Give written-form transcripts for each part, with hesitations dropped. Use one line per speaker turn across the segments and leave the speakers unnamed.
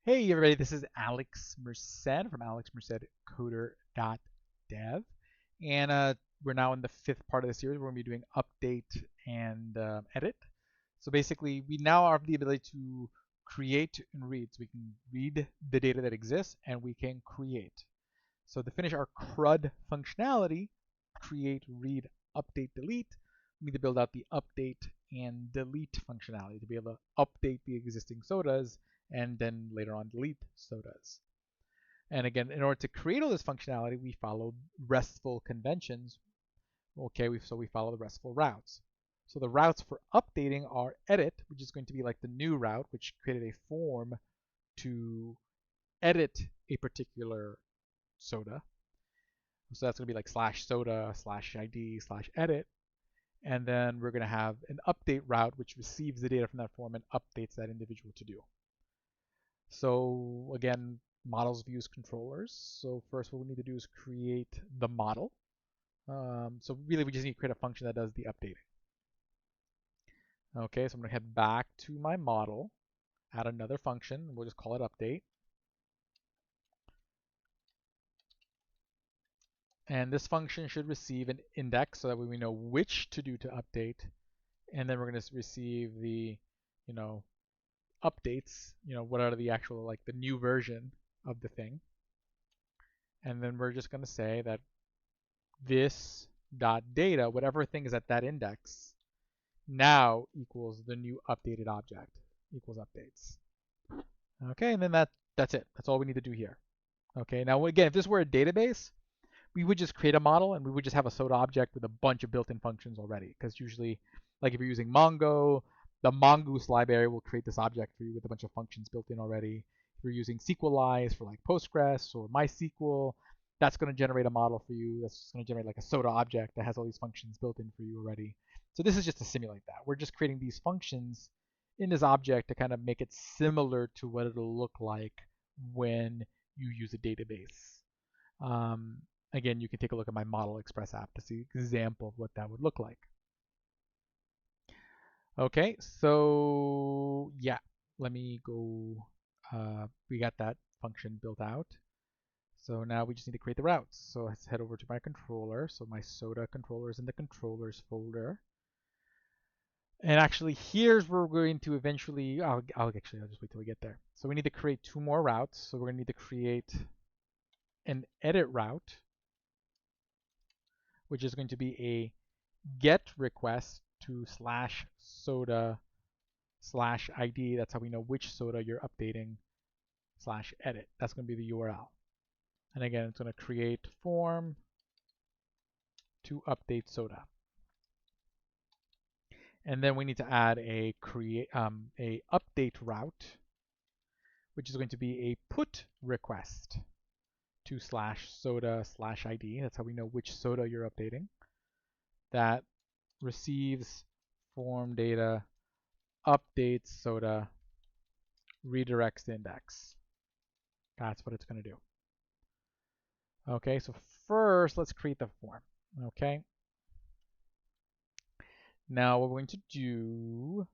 Hey everybody, this is Alex Merced from AlexMercedCoder.dev, and we're now in the fifth part of the series. We're going to be doing update and edit. So basically, we now have the ability to create and read. So we can read the data that exists, and we can create. So to finish our CRUD functionality, create, read, update, delete, we need to build out the update and delete functionality to be able to update the existing sodas and then later on delete sodas. And again, in order to create all this functionality, we follow RESTful conventions. Okay, so we follow the RESTful routes. So the routes for updating are edit, which is going to be like the new route, which created a form to edit a particular soda. So that's going to be like /soda/id/edit. And then we're going to have an update route, which receives the data from that form and updates that individual to do. So again, models, views, controllers. So first what we need to do is create the model. So really we just need to create a function that does the updating. Okay, so I'm going to head back to my model, add another function, we'll just call it update. And this function should receive an index so that we know which to do to update. And then we're going to receive the, updates, what are the actual, like the new version of the thing. And then we're just going to say that this dot data, whatever thing is at that index, now equals the new updated object, equals updates. Okay, and then that's it. That's all we need to do here. Okay, now again, if this were a database, we would just create a model and we would just have a soda object with a bunch of built-in functions already. Because usually, like if you're using Mongo, the Mongoose library will create this object for you with a bunch of functions built in already. If you're using SQLize for like Postgres or MySQL, that's going to generate a model for you. That's going to generate like a soda object that has all these functions built in for you already. So this is just to simulate that. We're just creating these functions in this object to kind of make it similar to what it'll look like when you use a database. Again, you can take a look at my Model Express app to see an example of what that would look like. Okay, so yeah, let me go. We got that function built out. So now we just need to create the routes. So let's head over to my controller. So my soda controller is in the controllers folder. And actually, here's where we're going to eventually. I'll just wait till we get there. So we need to create two more routes. So we're going to need to create an edit route, which is going to be a get request to /soda/id. That's how we know which soda you're updating /edit. That's going to be the URL. And again, it's going to create form to update soda. And then we need to add a update route, which is going to be a put request to /soda/id. That's how we know which soda you're updating. That receives form data, updates soda, redirects the index. That's what it's going to do. Okay, so first let's create the form. Okay. Now what we're going to do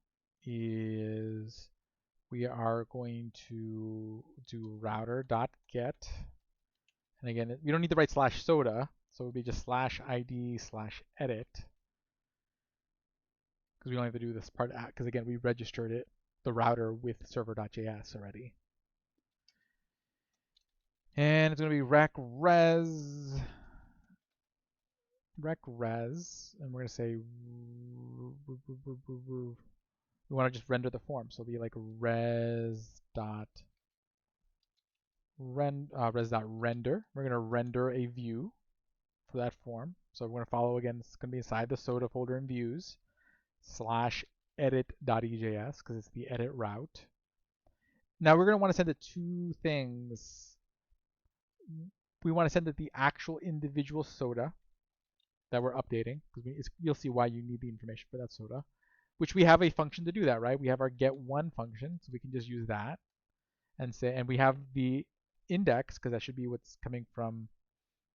is we are going to do router.get. And again, we don't need to write /soda, so it would be just /id/edit. Because we don't have to do this part, because again, we registered it, the router with server.js already. And it's going to be recres, and we're going to say we want to just render the form. So it'll be like res.render. We're going to render a view for that form. So we're going to follow again. It's going to be inside the soda folder in views /edit.ejs because it's the edit route. Now we're going to want to send it two things. We want to send it the actual individual soda that we're updating, because you'll see why you need the information for that soda, which we have a function to do that, right? We have our get1 function, so we can just use that and say, and we have the index, because that should be what's coming from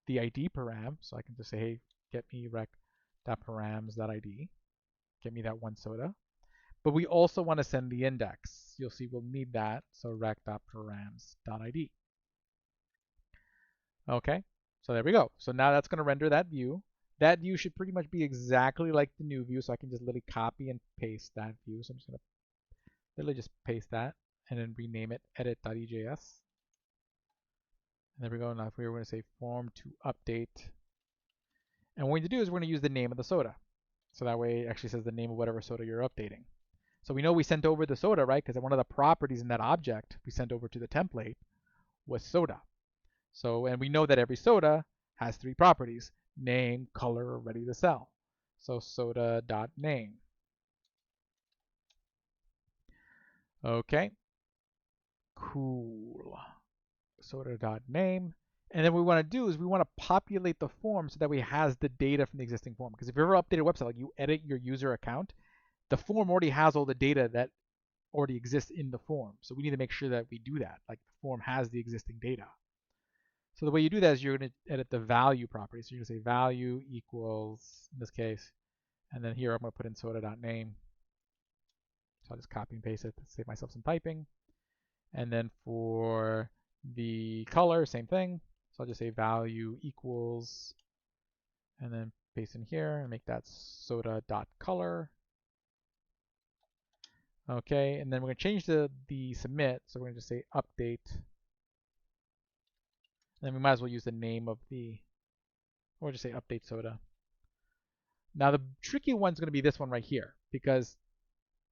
the ID param. So I can just say, hey, get me rec.params.id, get me that one soda. but we also want to send the index. You'll see we'll need that. So rec.params.id. Okay, so there we go. So now that's going to render that view. That view should pretty much be exactly like the new view, so I can just literally copy and paste that view. So I'm just going to literally just paste that and then rename it edit.ejs. And there we go. Now if we were going to say form to update, and what we need to do is we're going to use the name of the soda. So that way it actually says the name of whatever soda you're updating. So we know we sent over the soda, right? Because one of the properties in that object we sent over to the template was soda. So, and we know that every soda has 3 properties: name, color, ready to sell. So soda.name. Okay, cool. Soda.name. And then what we want to do is we want to populate the form so that we has the data from the existing form. Because if you ever update a website, like you edit your user account, the form already has all the data that already exists in the form. So we need to make sure that we do that. Like the form has the existing data. So the way you do that is you're going to edit the value property. So you're going to say value equals, in this case, and then here I'm going to put in soda.name. So I'll just copy and paste it to save myself some typing. And then for the color, same thing. So I'll just say value equals, and then paste in here and make that soda.color. Okay, and then we're going to change the submit. So we're going to just say update. And then we might as well use the name of the, or just say update soda. Now the tricky one's going to be this one right here, because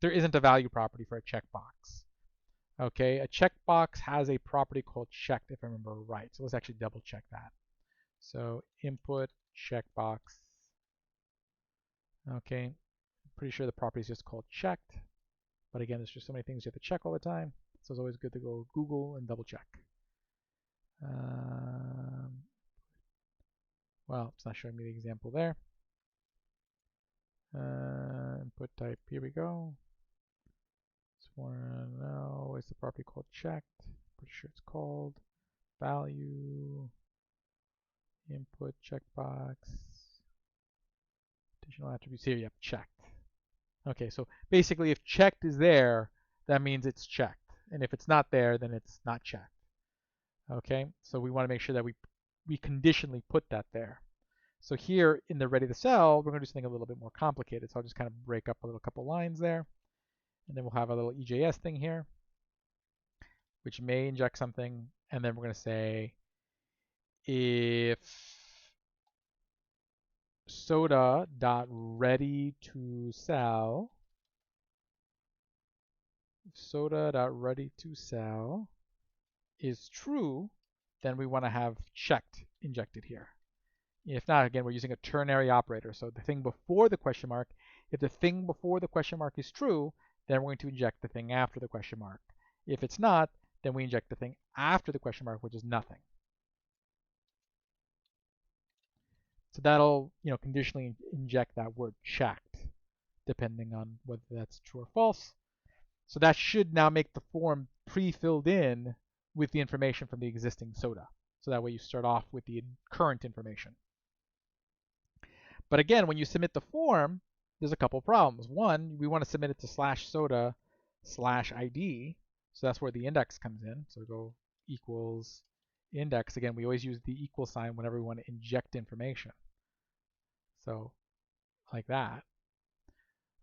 there isn't a value property for a checkbox. Okay, a checkbox has a property called checked, if I remember right. So let's actually double check that. So input checkbox. Okay, pretty sure the property is just called checked. But again, there's just so many things you have to check all the time. So it's always good to go Google and double check. Well, it's not showing me the example there. Input type, here we go. This one, no, it's the property called checked. Pretty sure it's called value, input checkbox, additional attributes here, yep, checked. Okay, so basically if checked is there, that means it's checked. And if it's not there, then it's not checked. Okay, so we want to make sure that we conditionally put that there. So here in the ready to sell, we're going to do something a little bit more complicated. So I'll just kind of break up a little couple lines there. And then we'll have a little EJS thing here, which may inject something. And then we're going to say if soda.ready to sell, soda.ready to sell is true, then we want to have checked injected here. If not, again, we're using a ternary operator. So the thing before the question mark, if the thing before the question mark is true, then we're going to inject the thing after the question mark. If it's not, then we inject the thing after the question mark, which is nothing. So that'll, conditionally inject that word checked, depending on whether that's true or false. So that should now make the form pre-filled in with the information from the existing soda. So that way you start off with the current information. But again, when you submit the form, there's a couple of problems. One, we want to submit it to /soda/ID. So that's where the index comes in. So we go equals index. Again, we always use the equal sign whenever we want to inject information. So like that.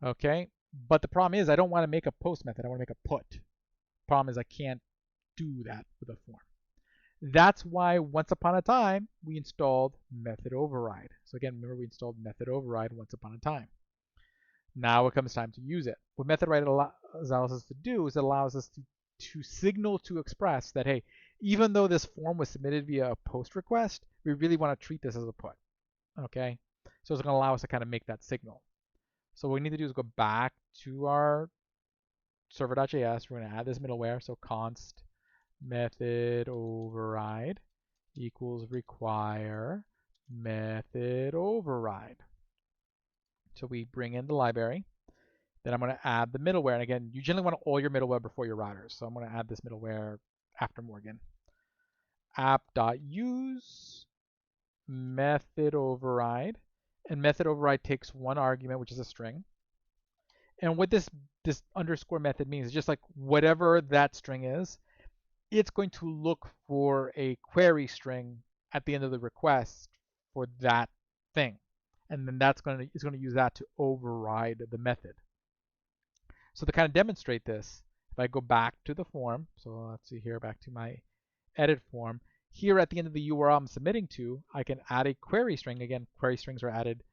Okay. But the problem is I don't want to make a post method. I want to make a put. Problem is I can't do that with a form. That's why once upon a time we installed method override. So again, remember we installed method override once upon a time. Now it comes time to use it. What method override allows us to do is it allows us to signal to Express that, hey, even though this form was submitted via a post request, we really want to treat this as a put. Okay? So it's going to allow us to kind of make that signal. So what we need to do is go back to our server.js. We're going to add this middleware. So const method override equals require method override. So we bring in the library. Then I'm going to add the middleware. And again, you generally want all your middleware before your routers. So I'm going to add this middleware after Morgan. App.use method override. And method override takes one argument, which is a string. And what this underscore method means is just like whatever that string is, it's going to look for a query string at the end of the request for that thing. And then it's going to use that to override the method. So to kind of demonstrate this, if I go back to the form, so let's see here, back to my edit form, here at the end of the URL I'm submitting to, I can add a query string. Again, query strings are added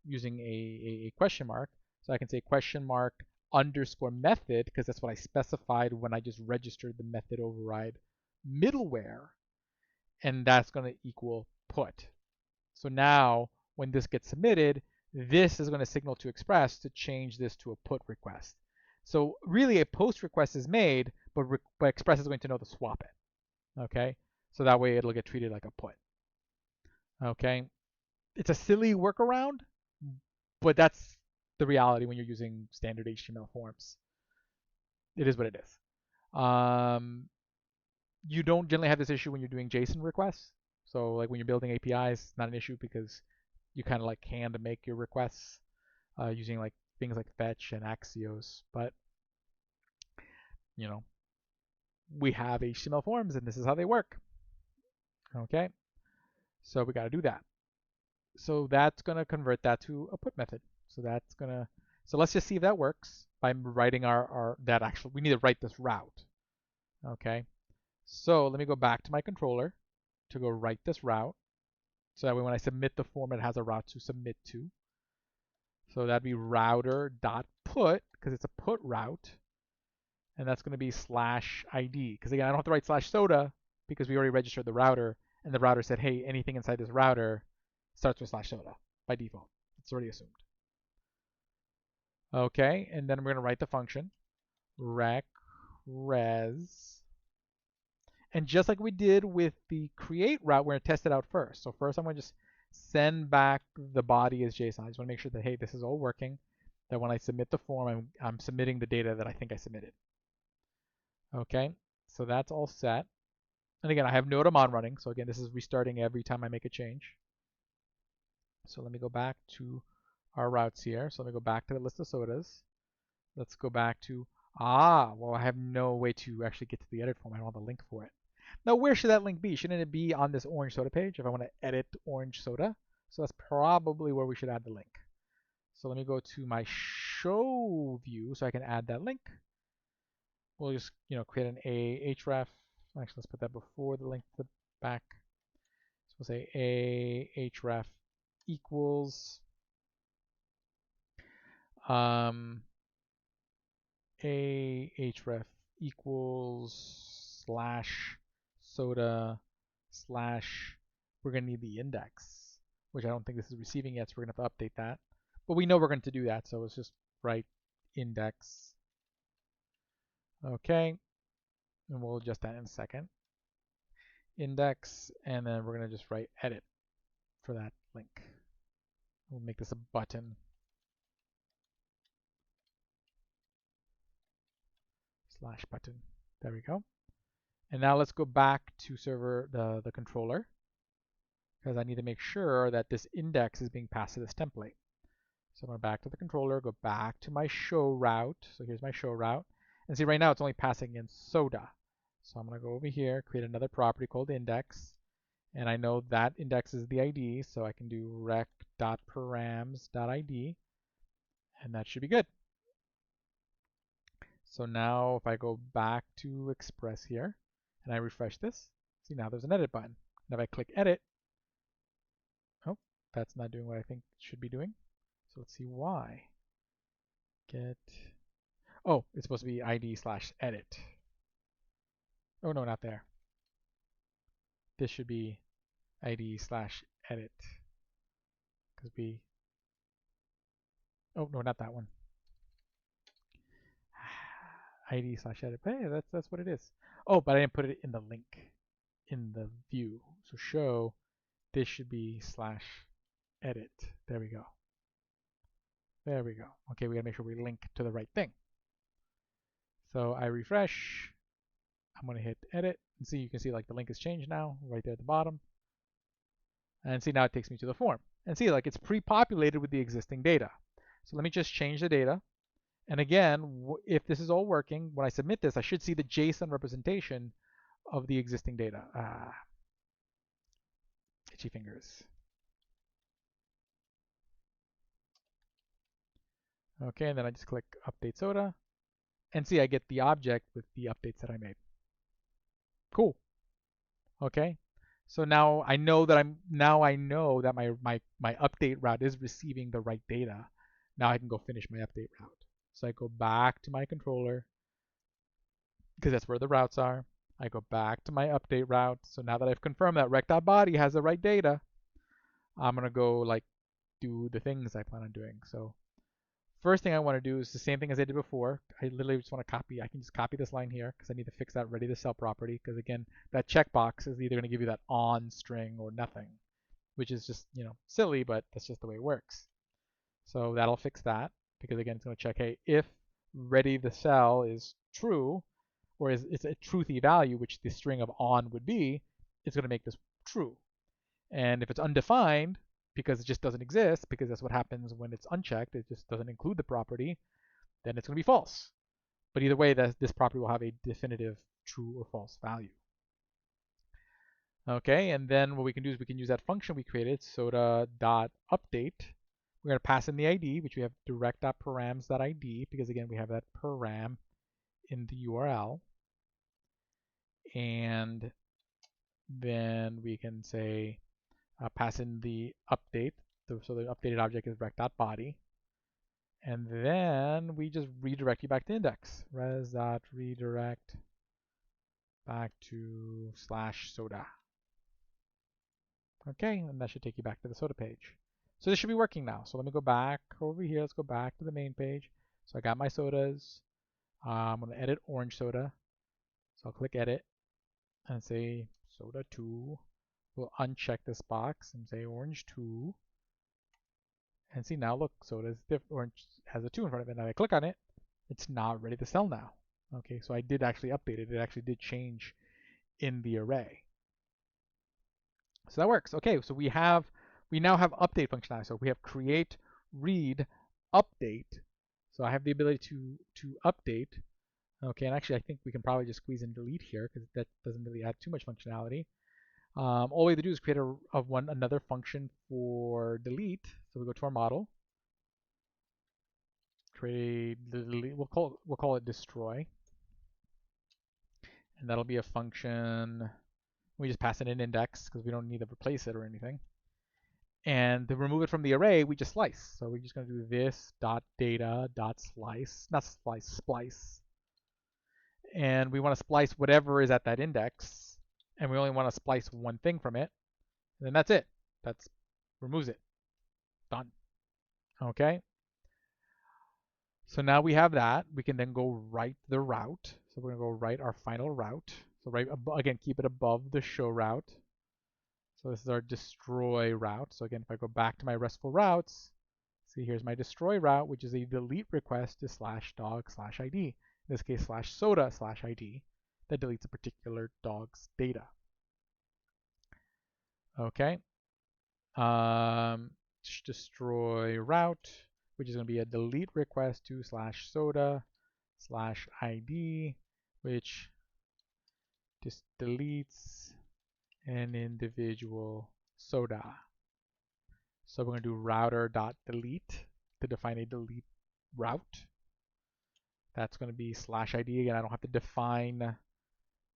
using a question mark. So I can say question mark underscore method, because that's what I specified when I just registered the method override middleware, and that's going to equal put. So now when this gets submitted, this is going to signal to Express to change this to a put request. So really a post request is made, but Express is going to know to swap it. Okay, so that way it'll get treated like a put. Okay, it's a silly workaround, but that's the reality when you're using standard HTML forms. It is what it is. You don't generally have this issue when you're doing JSON requests. So like when you're building APIs, it's not an issue because you kind of like hand make your requests using like things like fetch and Axios. But you know, we have HTML forms and this is how they work. Okay, so we got to do that. So that's going to convert that to a put method. So that's going to, so let's just see if that works by writing that actually, we need to write this route. Okay, so let me go back to my controller to go write this route. So that way when I submit the form, it has a route to submit to. So that'd be router.put, because it's a put route. And that's going to be /ID. Because again, I don't have to write /soda because we already registered the router. And the router said, hey, anything inside this router starts with /soda by default. It's already assumed. Okay, and then we're going to write the function rec res. And just like we did with the create route, we're going to test it out first. So first I'm going to just send back the body as JSON. I just want to make sure that, hey, this is all working. That when I submit the form, I'm submitting the data that I think I submitted. Okay, so that's all set. And again, I have Node.mon running. So again, this is restarting every time I make a change. So let me go back to our routes here. So let me go back to the list of sodas. Let's go back to, well, I have no way to actually get to the edit form. I don't have a link for it. Now, where should that link be? Shouldn't it be on this orange soda page if I want to edit orange soda? So that's probably where we should add the link. So let me go to my show view so I can add that link. We'll just, create an ahref. Actually, let's put that before the link to the back. So we'll say ahref equals ahref equals /soda/ we're going to need the index, which I don't think this is receiving yet, so we're going to have to update that. But we know we're going to do that, so let's just write index. Okay, and we'll adjust that in a second. Index, and then we're going to just write edit for that link. We'll make this a button. /button. There we go. And now let's go back to server, the controller, because I need to make sure that this index is being passed to this template. So I'm going back to the controller, go back to my show route. So here's my show route. And see, right now it's only passing in soda. So I'm going to go over here, create another property called index. And I know that index is the ID, so I can do rec.params.id. And that should be good. So now if I go back to Express here, and I refresh this, see now there's an edit button. And if I click edit, oh, that's not doing what I think it should be doing. So let's see why. Oh, it's supposed to be ID/edit. Oh no, not there. This should be ID/edit. Because oh no, not that one. ID/edit. Hey, that's what it is. Oh, but I didn't put it in the link in the view. So show, this should be /edit. There we go. There we go. Okay, we gotta make sure we link to the right thing. So I refresh. I'm gonna hit edit and see, you can see like the link has changed now, right there at the bottom. And see now it takes me to the form. And see like it's pre-populated with the existing data. So let me just change the data And again, if this is all working, when I submit this, I should see the JSON representation of the existing data. Itchy fingers. Okay, and then I just click update soda, and see I get the object with the updates that I made. Cool. Okay. So now I know that my update route is receiving the right data. Now I can go finish my update route. So I go back to my controller because that's where the routes are. I go back to my update route. So now that I've confirmed that rec.body has the right data, I'm gonna go like do the things I plan on doing. So first thing I want to do is the same thing as I did before. I literally just want to copy. I can just copy this line here because I need to fix that ready to sell property. Because again, that checkbox is either going to give you that on string or nothing, which is just, silly, but that's just the way it works. So that'll fix that because again, it's going to check, hey, if ready to sell is true, or it's a truthy value, which the string of on would be, it's going to make this true. And if it's undefined, because it just doesn't exist, because that's what happens when it's unchecked, it just doesn't include the property, then it's going to be false. But either way, this property will have a definitive true or false value. Okay, and then what we can do is we can use that function we created, soda.update. We're going to pass in the ID, which we have direct.params.id, because again, we have that param in the URL. And then we can say, pass in the update. So the updated object is rec.body. And then we just redirect you back to index. Res.redirect back to /soda. Okay, and that should take you back to the soda page. So this should be working now. So let me go back over here. Let's go back to the main page. So I got my sodas. I'm going to edit orange soda. So I'll click edit and say soda 2. We'll uncheck this box and say orange 2. And see now, look, soda is orange has a 2 in front of it. Now I click on it, it's not ready to sell now. Okay, so I did actually update it. It actually did change in the array. So that works. Okay, so we now have update functionality. So we have create, read, update. So I have the ability to update. Okay, and actually I think we can probably just squeeze in delete here because that doesn't really add too much functionality. All we have to do is create another function for delete. So we go to our model, create delete. We'll call it destroy, and that'll be a function. We just pass in an index because we don't need to replace it or anything. And to remove it from the array, we just slice. So we're just going to do this dot data dot slice, not slice, splice. And we want to splice whatever is at that index, and we only want to splice one thing from it. And then that's it. That's removes it. Done. Okay. So now we have that. We can then go write the route. So we're going to go write our final route. So again, keep it above the show route. So this is our destroy route. So again, if I go back to my RESTful routes, see here's my destroy route, which is a delete request to /dog/id. In this case, /soda/id that deletes a particular dog's data. Okay. Destroy route, which is going to be a delete request to /soda/id, which just deletes an individual soda. So we're going to do router.delete to define a delete route. That's going to be /id. Again, I don't have to define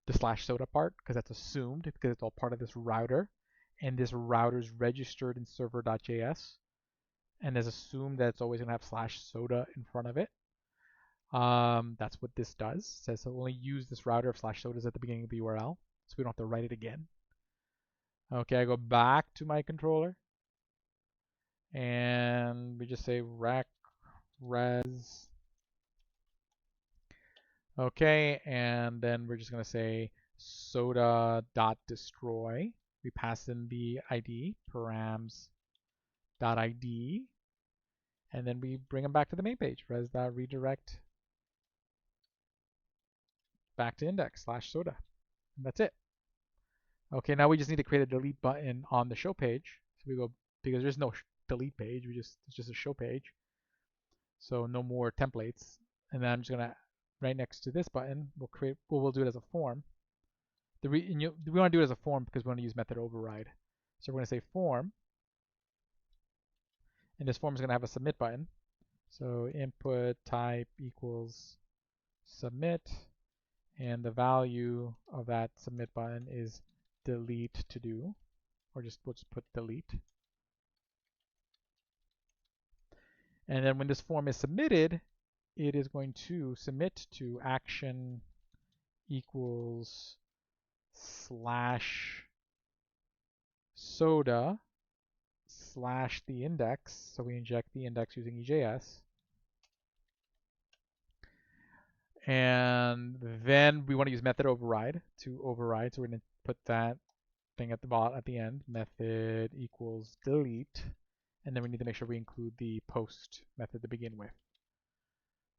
the /soda part because that's assumed because it's all part of this router. And this router is registered in server.js and is assumed that it's always going to have /soda in front of it. That's what this does. It says only use this router if /soda is at the beginning of the URL, so we don't have to write it again. Okay, I go back to my controller, and we just say rec res. Okay, and then we're just going to say soda.destroy. We pass in the ID, params.id, and then we bring them back to the main page, res.redirect back to index /soda. And that's it. Okay, now we just need to create a delete button on the show page. So we go, because there's no delete page, it's just a show page. So no more templates. And then I'm just gonna, right next to this button, we'll do it as a form. We want to do it as a form because we want to use method override. So we're going to say form, and this form is going to have a submit button. So input type equals submit, and the value of that submit button is delete to do, or we'll just put delete. And then when this form is submitted, it is going to submit to action equals slash soda slash the index. So we inject the index using EJS. And then we want to use method override to override. So we're going to put that thing at the bottom at the end, method equals delete. And then we need to make sure we include the post method to begin with.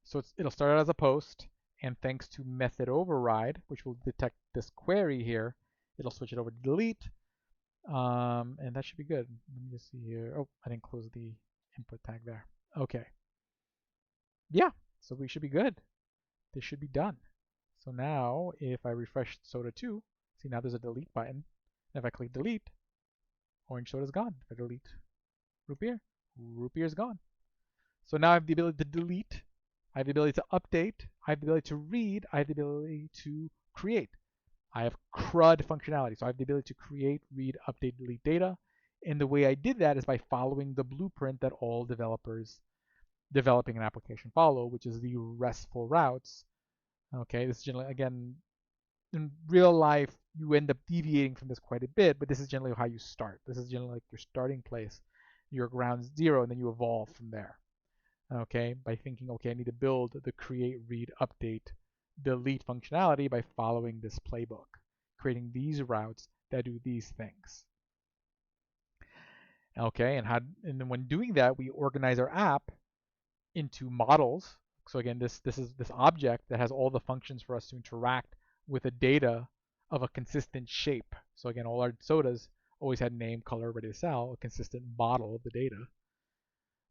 So it'll start out as a post, and thanks to method override, which will detect this query here, it'll switch it over to delete. And that should be good. Let me just see here. Oh, I didn't close the input tag there. Okay. Yeah, so we should be good. This should be done. So now if I refresh soda 2, see now there's a delete button. And if I click delete, orange soda is gone. If I delete root beer is gone. So now I have the ability to delete, I have the ability to update, I have the ability to read, I have the ability to create. I have CRUD functionality. So I have the ability to create, read, update, delete data. And the way I did that is by following the blueprint that all developers developing an application follow, which is the RESTful routes. Okay, this is generally, again, in real life, you end up deviating from this quite a bit, but this is generally how you start. This is generally like your starting place, your ground zero, and then you evolve from there. Okay, by thinking, okay, I need to build the create, read, update, delete functionality by following this playbook, creating these routes that do these things. Okay, and then when doing that, we organize our app into models. So again, this is this object that has all the functions for us to interact with the data of a consistent shape. So again, all our sodas always had name, color, ready to sell, a consistent model of the data.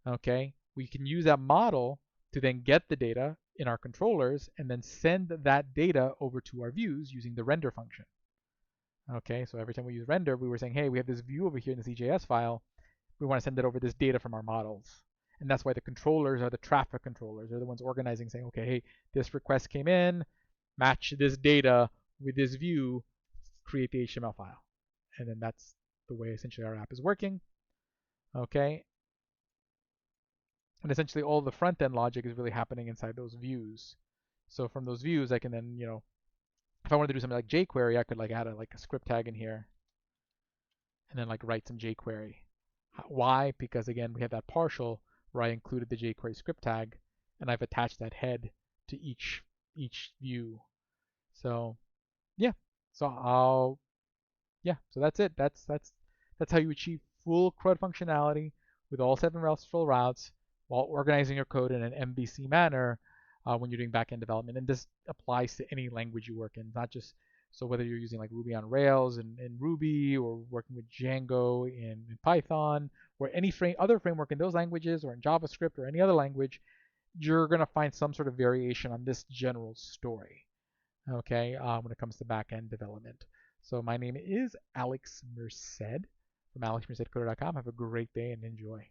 Okay, we can use that model to then get the data in our controllers and then send that data over to our views using the render function. Okay, so every time we use render, we were saying, hey, we have this view over here in this EJS file. We want to send it over this data from our models. And that's why the controllers are the traffic controllers. They're the ones organizing, saying, okay, hey, this request came in, match this data with this view, create the HTML file. And then that's the way essentially our app is working. Okay. And essentially all the front end logic is really happening inside those views. So from those views, I can then, if I wanted to do something like jQuery, I could like add a script tag in here and then like write some jQuery. Why? Because again, we have that partial where I included the jQuery script tag and I've attached that head to each view. So yeah, so that's it. That's how you achieve full CRUD functionality with all 7 RESTful routes while organizing your code in an MVC manner when you're doing backend development. And this applies to any language you work in, not just so whether you're using like Ruby on Rails in Ruby or working with Django in Python or any other framework in those languages or in JavaScript or any other language, you're going to find some sort of variation on this general story, okay, when it comes to backend development. So my name is Alex Merced from AlexMercedCoder.com. Have a great day and enjoy.